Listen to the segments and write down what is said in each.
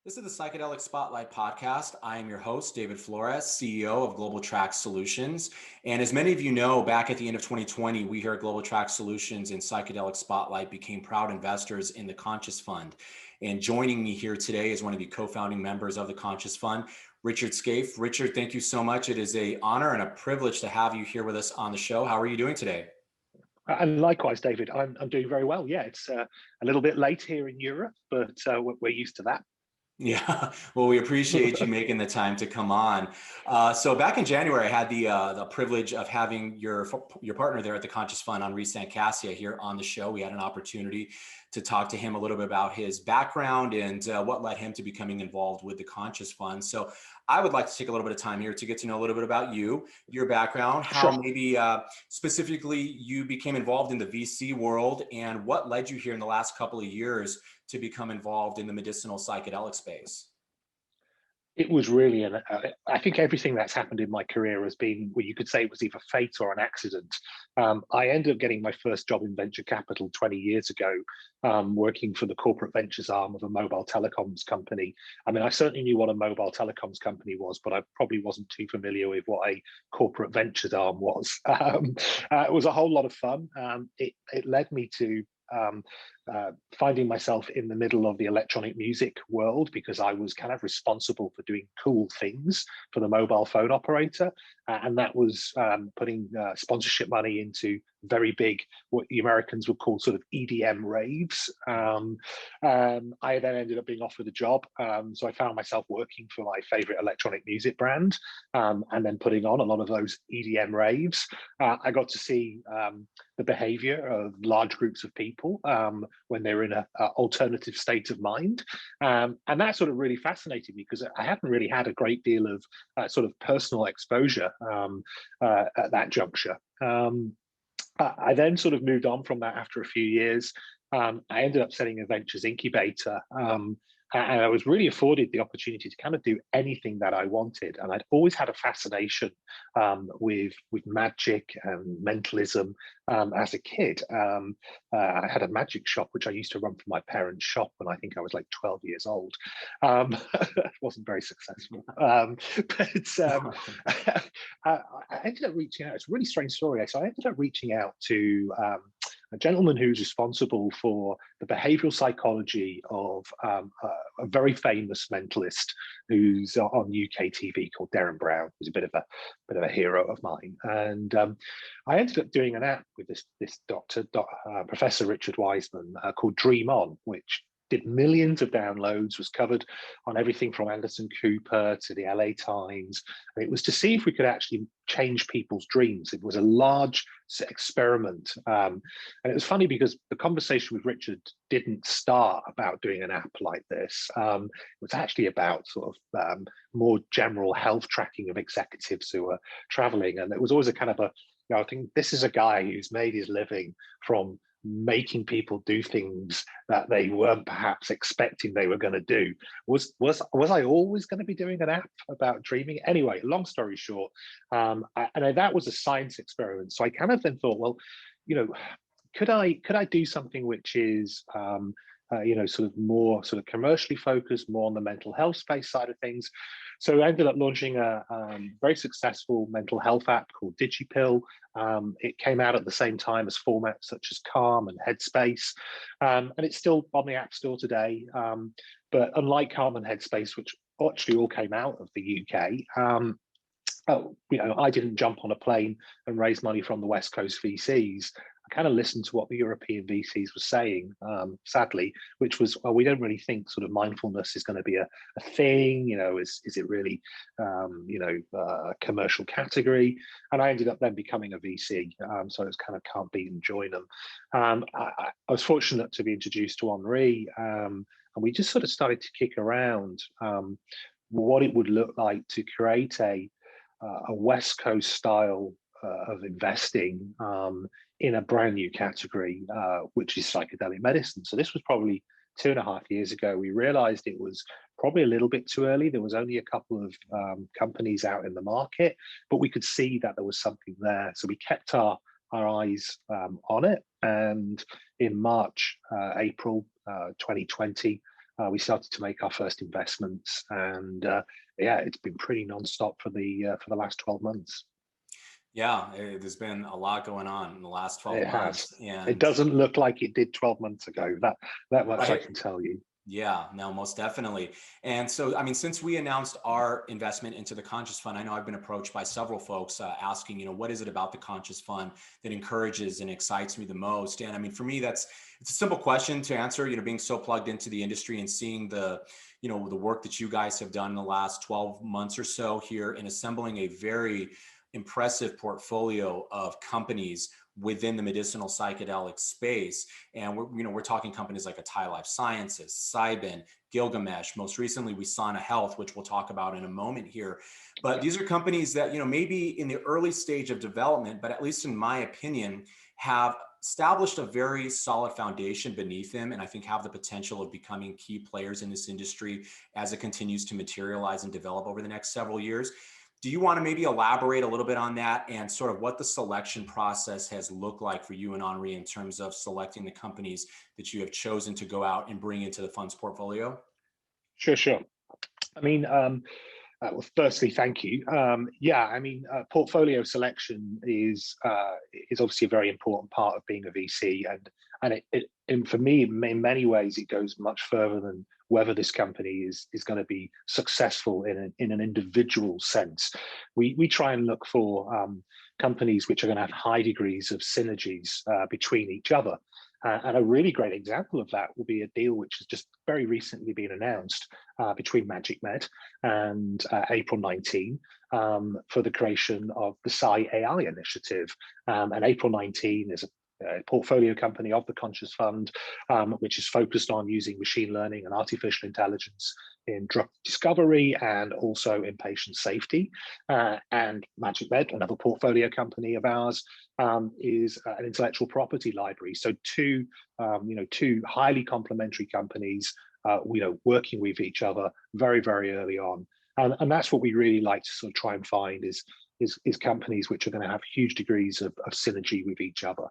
This is the Psychedelic Spotlight podcast. I am your host, David Flores, CEO of Global Track Solutions. And as many of you know, back at the end of 2020, we here at Global Track Solutions and Psychedelic Spotlight became proud investors in the Conscious Fund. And joining me here today is one of the co-founding members of the Conscious Fund, Richard Skaife. Richard, thank you so much. It is an honor and a privilege to have you here with us on the show. How are you doing today? And likewise, David, I'm doing very well. Yeah, it's a little bit late here in Europe, but we're used to that. Yeah, well, we appreciate you making the time to come on. So back in January, I had the privilege of having your partner there at the Conscious Fund, Henri Cassia, here on the show. We had an opportunity to talk to him a little bit about his background and what led him to becoming involved with the Conscious Fund. So I would like to take a little bit of time here to get to know a little bit about you, your background, how Sure. maybe specifically you became involved in the VC world, and what led you here in the last couple of years to become involved in the medicinal psychedelic space. It was really, I think everything that's happened in my career has been, well, you could say it was either fate or an accident. I ended up getting my first job in venture capital 20 years ago, working for the corporate ventures arm of a mobile telecoms company. I mean, I certainly knew what a mobile telecoms company was, but I probably wasn't too familiar with what a corporate ventures arm was. It was a whole lot of fun. It led me to finding myself in the middle of the electronic music world because I was kind of responsible for doing cool things for the mobile phone operator. And that was putting sponsorship money into very big, what the Americans would call sort of EDM raves. I then ended up being offered a job. So I found myself working for my favorite electronic music brand and then putting on a lot of those EDM raves. I got to see the behavior of large groups of people when they're in an alternative state of mind. And that sort of really fascinated me because I hadn't really had a great deal of sort of personal exposure at that juncture. I then sort of moved on from that after a few years. I ended up setting a ventures incubator. And I was really afforded the opportunity to kind of do anything that I wanted. And I'd always had a fascination with magic and mentalism as a kid. I had a magic shop, which I used to run for my parents' shop when I think I was like 12 years old. It wasn't very successful. I ended up reaching out. It's a really strange story. So I ended up reaching out to a gentleman who's responsible for the behavioral psychology of a very famous mentalist who's on UK TV called Derren Brown, who's a bit of a hero of mine. And I ended up doing an app with this Professor Richard Wiseman called Dream On, which did millions of downloads, was covered on everything from Anderson Cooper to the LA Times. And it was to see if we could actually change people's dreams. It was a large experiment. And it was funny because the conversation with Richard didn't start about doing an app like this. It was actually about sort of more general health tracking of executives who were traveling. And it was always a kind of I think this is a guy who's made his living from making people do things that they weren't perhaps expecting they were going to do. Was I always going to be doing an app about dreaming? Anyway, long story short, and that was a science experiment. So I kind of then thought, well, could I do something which is sort of more sort of commercially focused, more on the mental health space side of things. So I ended up launching a very successful mental health app called DigiPill. It came out at the same time as formats such as Calm and Headspace. And it's still on the App Store today. But unlike Calm and Headspace, which actually all came out of the UK, I didn't jump on a plane and raise money from the West Coast VCs. I kind of listened to what the European VCs were saying, sadly, which was, well, we don't really think sort of mindfulness is going to be a thing. Is it really, a commercial category? And I ended up then becoming a VC. So it was kind of can't beat and join them. I was fortunate to be introduced to Henri, and we just sort of started to kick around what it would look like to create a West Coast style of investing in a brand new category, which is psychedelic medicine. So this was probably 2.5 years ago. We realized it was probably a little bit too early. There was only a couple of companies out in the market, but we could see that there was something there. So we kept our eyes on it. And in March, April 2020, we started to make our first investments, and yeah, it's been pretty nonstop for the last 12 months. Yeah, there's been a lot going on in the last 12 It has. months, It and doesn't look like it did 12 months ago. That much I right. can tell you. Yeah, no, most definitely. And so, I mean, since we announced our investment into the Conscious Fund, I know I've been approached by several folks asking, what is it about the Conscious Fund that encourages and excites me the most? And I mean, for me, it's a simple question to answer, being so plugged into the industry and seeing the work that you guys have done in the last 12 months or so here in assembling a very impressive portfolio of companies within the medicinal psychedelic space. And we're talking companies like Atai Life Sciences, Cybin, Gilgamesh, most recently Wesana Health, which we'll talk about in a moment here. But these are companies that, maybe in the early stage of development, but at least in my opinion, have established a very solid foundation beneath them, and I think have the potential of becoming key players in this industry as it continues to materialize and develop over the next several years. Do you want to maybe elaborate a little bit on that and sort of what the selection process has looked like for you and Henri in terms of selecting the companies that you have chosen to go out and bring into the fund's portfolio? Sure, sure. I mean, well, firstly, thank you. Yeah, I mean, portfolio selection is obviously a very important part of being a VC, and for me, in many ways, it goes much further than whether this company is going to be successful in an individual sense. We try and look for companies which are going to have high degrees of synergies between each other. And a really great example of that will be a deal which has just very recently been announced between Magic Med and April 19 for the creation of the Psy AI initiative. And April 19 is a portfolio company of the Conscious Fund, which is focused on using machine learning and artificial intelligence in drug discovery and also in patient safety. And Magic Med, another portfolio company of ours, is an intellectual property library. So two highly complementary companies, working with each other very, very early on. And that's what we really like to sort of try and find is companies which are going to have huge degrees of synergy with each other.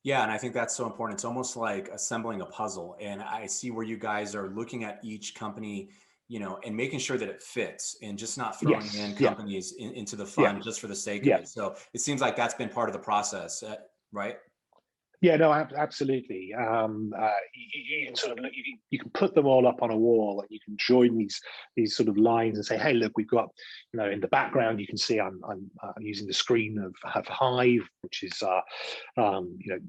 Yeah, and I think that's so important. It's almost like assembling a puzzle. And I see where you guys are looking at each company, and making sure that it fits and just not throwing in Yes. Yeah. companies into the Yeah. fund just for the sake of Yeah. it. So it seems like that's been part of the process, right? Yeah, no, absolutely. You can sort of you can put them all up on a wall, and you can join these sort of lines and say, hey, look, we've got, in the background you can see I'm using the screen of Hive, which is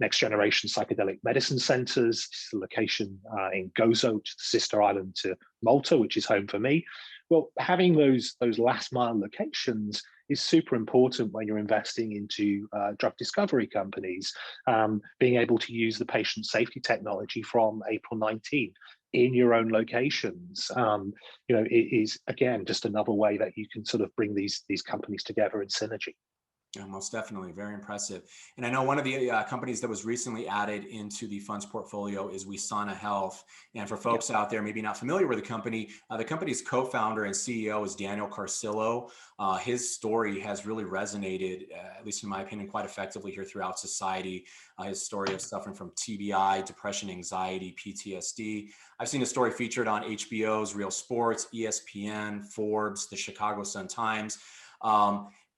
next generation psychedelic medicine centers. This is the location in Gozo, which is the sister island to Malta, which is home for me. Well, having those last mile locations is super important when you're investing into drug discovery companies. Being able to use the patient safety technology from April 19 in your own locations, it is again just another way that you can sort of bring these companies together in synergy. Yeah, most definitely. Very impressive. And I know one of the companies that was recently added into the fund's portfolio is Wesana Health. And for folks out there maybe not familiar with the company's co-founder and CEO is Daniel Carcillo. His story has really resonated, at least in my opinion, quite effectively here throughout society. His story of suffering from TBI, depression, anxiety, PTSD. I've seen a story featured on HBO's Real Sports, ESPN, Forbes, the Chicago Sun-Times.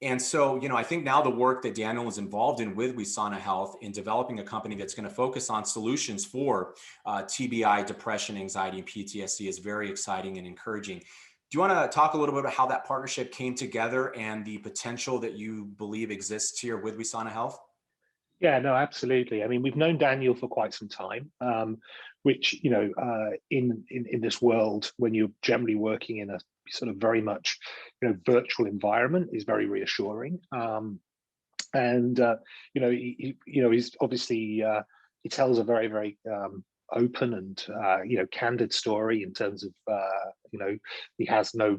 And so, I think now the work that Daniel is involved in with Wesana Health in developing a company that's going to focus on solutions for TBI, depression, anxiety, and PTSD is very exciting and encouraging. Do you want to talk a little bit about how that partnership came together and the potential that you believe exists here with Wesana Health? Yeah, no, absolutely. I mean, we've known Daniel for quite some time, which, in this world, when you're generally working in a sort of very much, virtual environment, is very reassuring. He's obviously he tells a very, very open and candid story in terms of he has no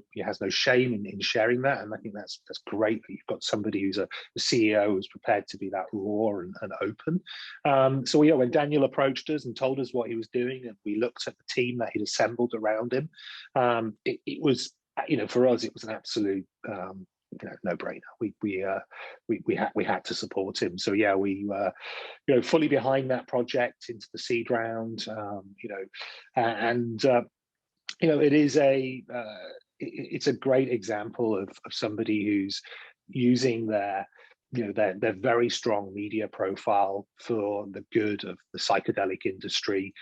shame in sharing that, and I think that's great that you've got somebody who's a CEO who's prepared to be that raw and open. So when Daniel approached us and told us what he was doing, and we looked at the team that he'd assembled around him, it was for us it was an absolute no brainer. We had to support him. So yeah, we fully behind that project into the seed round. It is it's a great example of somebody who's using their very strong media profile for the good of the psychedelic industry,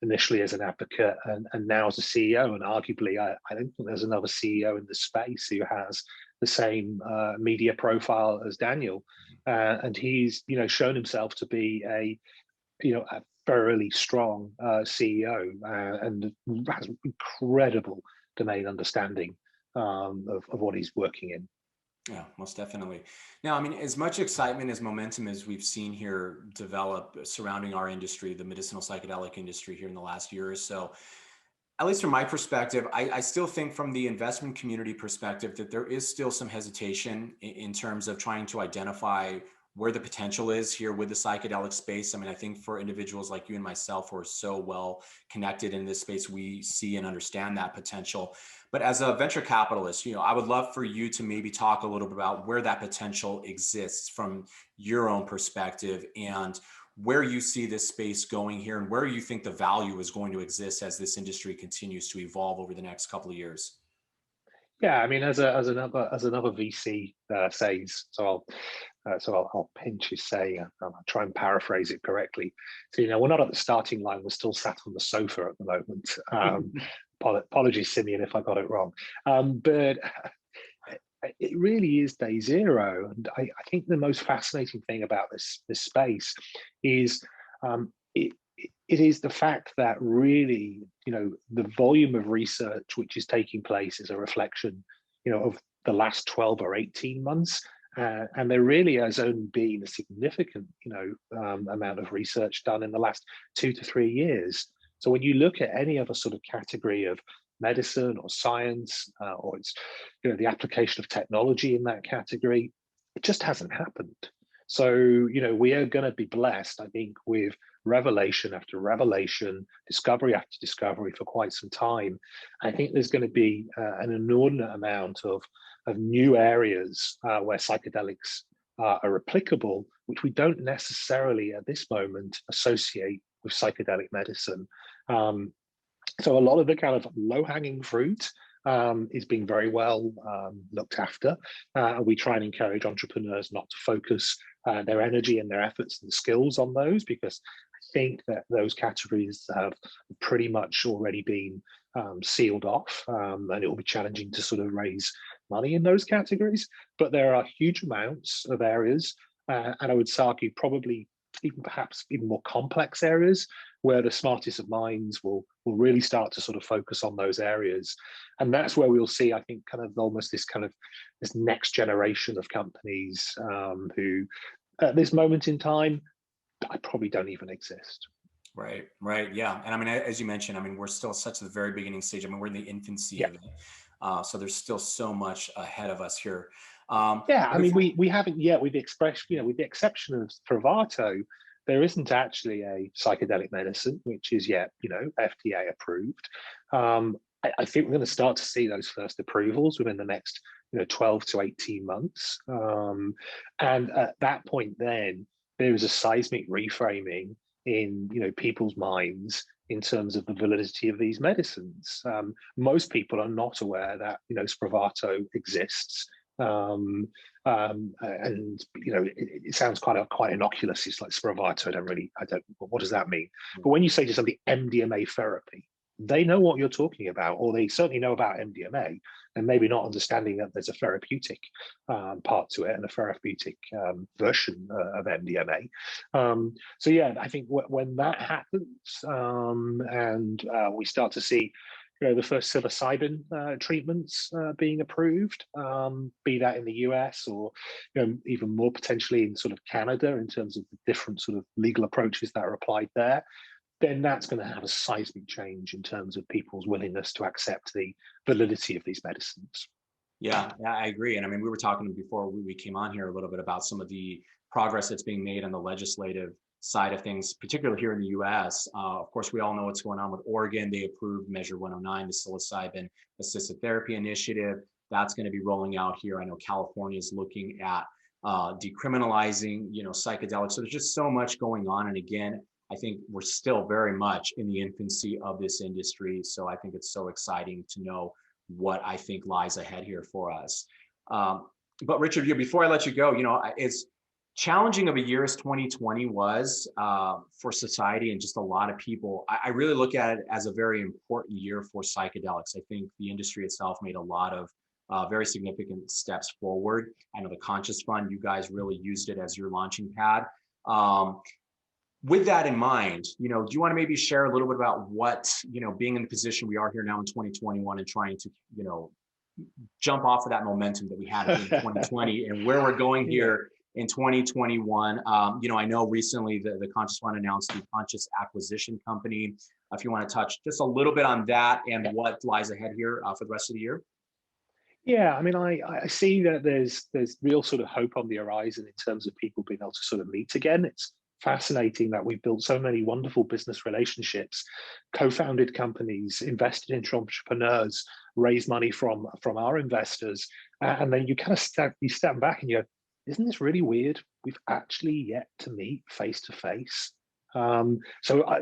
initially as an advocate and now as a CEO. And arguably, I don't think there's another CEO in the space who has the same media profile as Daniel. And he's, shown himself to be a thoroughly strong CEO and has incredible domain understanding of what he's working in. Yeah, most definitely. Now, I mean, as much excitement as momentum as we've seen here develop surrounding our industry, the medicinal psychedelic industry here in the last year or so, at least from my perspective, I still think from the investment community perspective that there is still some hesitation in terms of trying to identify where the potential is here with the psychedelic space. I mean, I think for individuals like you and myself who are so well connected in this space, we see and understand that potential. But as a venture capitalist, I would love for you to maybe talk a little bit about where that potential exists from your own perspective and where you see this space going here and where you think the value is going to exist as this industry continues to evolve over the next couple of years. Yeah, I mean, as another VC says, I'll pinch his say. I'll try and paraphrase it correctly. So we're not at the starting line; we're still sat on the sofa at the moment. Apologies, Simeon, if I got it wrong. But it really is day zero, and I think the most fascinating thing about this space is it is the fact that really, the volume of research which is taking place is a reflection, of the last 12 or 18 months. And there really has only been a significant, amount of research done in the last 2 to 3 years. So when you look at any other sort of category of medicine or science, or it's, the application of technology in that category, it just hasn't happened. So, we are going to be blessed, I think, with revelation after revelation, discovery after discovery for quite some time. I think there's going to be an inordinate amount of new areas where psychedelics are applicable, which we don't necessarily at this moment associate with psychedelic medicine. So a lot of the kind of low-hanging fruit is being very well looked after. We try and encourage entrepreneurs not to focus their energy and their efforts and skills on those, because I think that those categories have pretty much already been sealed off, and it will be challenging to sort of raise money in those categories. But there are huge amounts of areas, and I would argue probably perhaps even more complex areas where the smartest of minds will really start to sort of focus on those areas. And that's where we'll see, I think, kind of almost this next generation of companies who at this moment in time, I probably don't even exist. Right. Yeah. And I mean, as you mentioned, I mean, we're still such at the very beginning stage. I mean, we're in the infancy of it. So there's still so much ahead of us here. I mean, we haven't yet, with the expression, with the exception of Spravato, there isn't actually a psychedelic medicine which is yet, FDA approved. I think we're going to start to see those first approvals within the next, 12 to 18 months. And at that point, then there is a seismic reframing in, people's minds in terms of the validity of these medicines. Most people are not aware that, Spravato exists. And it sounds quite innocuous. It's like Spravato. What does that mean? But when you say to somebody MDMA therapy, they know what you're talking about, or they certainly know about MDMA, and maybe not understanding that there's a therapeutic part to it and a therapeutic version of MDMA. So yeah, I think when that happens, and we start to see the first psilocybin treatments being approved, be that in the US or even more potentially in sort of Canada in terms of the different sort of legal approaches that are applied there, then that's going to have a seismic change in terms of people's willingness to accept the validity of these medicines. Yeah, I agree. And I mean, we were talking before we came on here a little bit about some of the progress that's being made on the legislative side of things, particularly here in the US. Of course, we all know what's going on with Oregon. They approved Measure 109, the psilocybin assisted therapy initiative. that's going to be rolling out here. I know California is looking at decriminalizing, psychedelics. So there's just so much going on. And again, I think we're still very much in the infancy of this industry. So I think it's so exciting to know what I think lies ahead here for us. But Richard, before I let you go, it's challenging of a year as 2020 was for society and just a lot of people. I really look at it as a very important year for psychedelics. I think the industry itself made a lot of very significant steps forward. I know the Conscious Fund, you guys really used it as your launching pad. With that in mind, do you want to maybe share a little bit about what, being in the position we are here now in 2021 and trying to, jump off of that momentum that we had in 2020 and where we're going here in 2021. I know recently the Conscious Fund announced the Conscious Acquisition Company. If you want to touch just a little bit on that and what lies ahead here for the rest of the year. Yeah, I mean, I see that there's real sort of hope on the horizon in terms of people being able to sort of meet again. It's fascinating that we've built so many wonderful business relationships, co-founded companies, invested into entrepreneurs, raised money from our investors, and then you kind of step back and you go, isn't this really weird? We've actually yet to meet face to face. So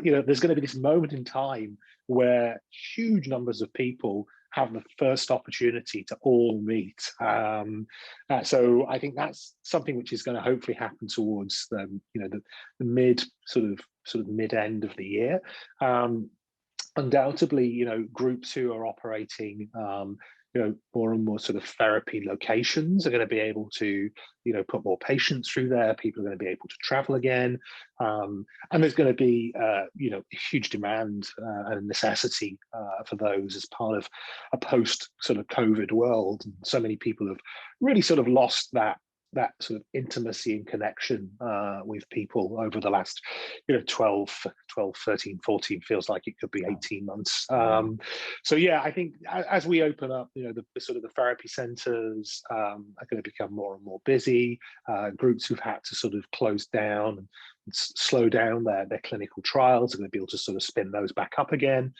there's going to be this moment in time where huge numbers of people have the first opportunity to all meet. So I think that's something which is going to hopefully happen towards the mid sort of mid end of the year. Undoubtedly, groups who are operating more and more sort of therapy locations are going to be able to, put more patients through there. People are going to be able to travel again. And there's going to be, huge demand and necessity for those as part of a post sort of COVID world. And so many people have really sort of lost that sort of intimacy and connection with people over the last 12, 13, 14, feels like it could be 18 months. So yeah, I think as we open up, the sort of the therapy centers are going to become more and more busy. Groups who've had to sort of close down and slow down their clinical trials are going to be able to sort of spin those back up again.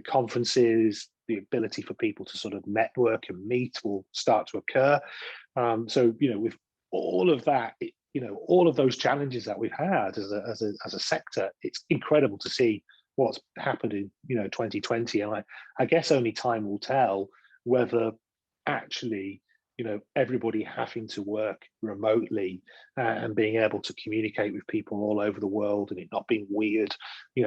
Conferences, the ability for people to sort of network and meet will start to occur. So with all of that, all of those challenges that we've had as a sector, it's incredible to see what's happened in 2020. And I guess only time will tell whether actually everybody having to work remotely and being able to communicate with people all over the world and it not being weird,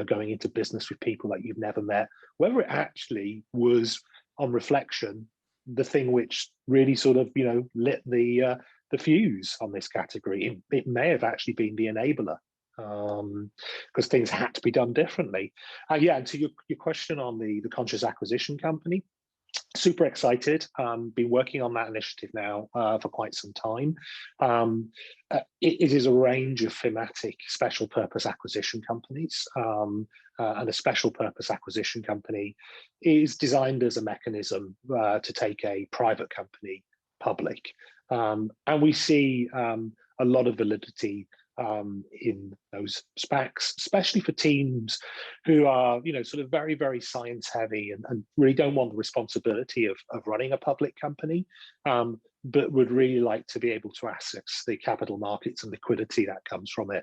going into business with people that you've never met, whether it actually was, on reflection, the thing which really sort of, lit the fuse on this category. It may have actually been the enabler, because things had to be done differently. And to your question on the Conscious Acquisition Company, super excited. Been working on that initiative now for quite some time. It is a range of thematic special purpose acquisition companies, and a special purpose acquisition company is designed as a mechanism to take a private company public. And we see a lot of validity in those SPACs, especially for teams who are, sort of very, very science heavy and really don't want the responsibility of running a public company, but would really like to be able to access the capital markets and liquidity that comes from it.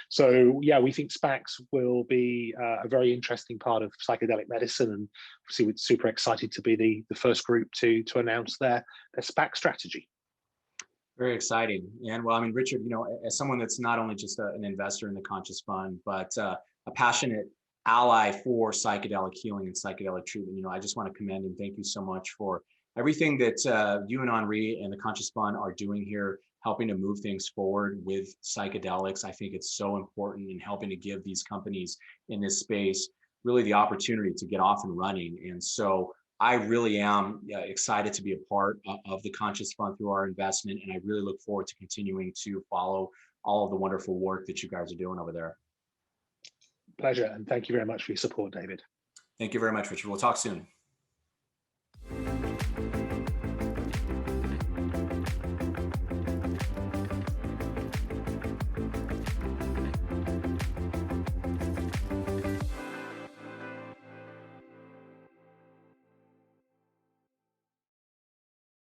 So yeah, we think SPACs will be a very interesting part of psychedelic medicine, and obviously we're super excited to be the first group to announce their SPAC strategy. Very exciting. And well, I mean, Richard, as someone that's not only just an investor in the Conscious Fund, but a passionate ally for psychedelic healing and psychedelic treatment, I just want to commend and thank you so much for everything that you and Henri and the Conscious Fund are doing here, helping to move things forward with psychedelics. I think it's so important in helping to give these companies in this space really the opportunity to get off and running. And so I really am excited to be a part of the Conscious Fund through our investment, and I really look forward to continuing to follow all of the wonderful work that you guys are doing over there. Pleasure, and thank you very much for your support, David. Thank you very much, Richard. We'll talk soon.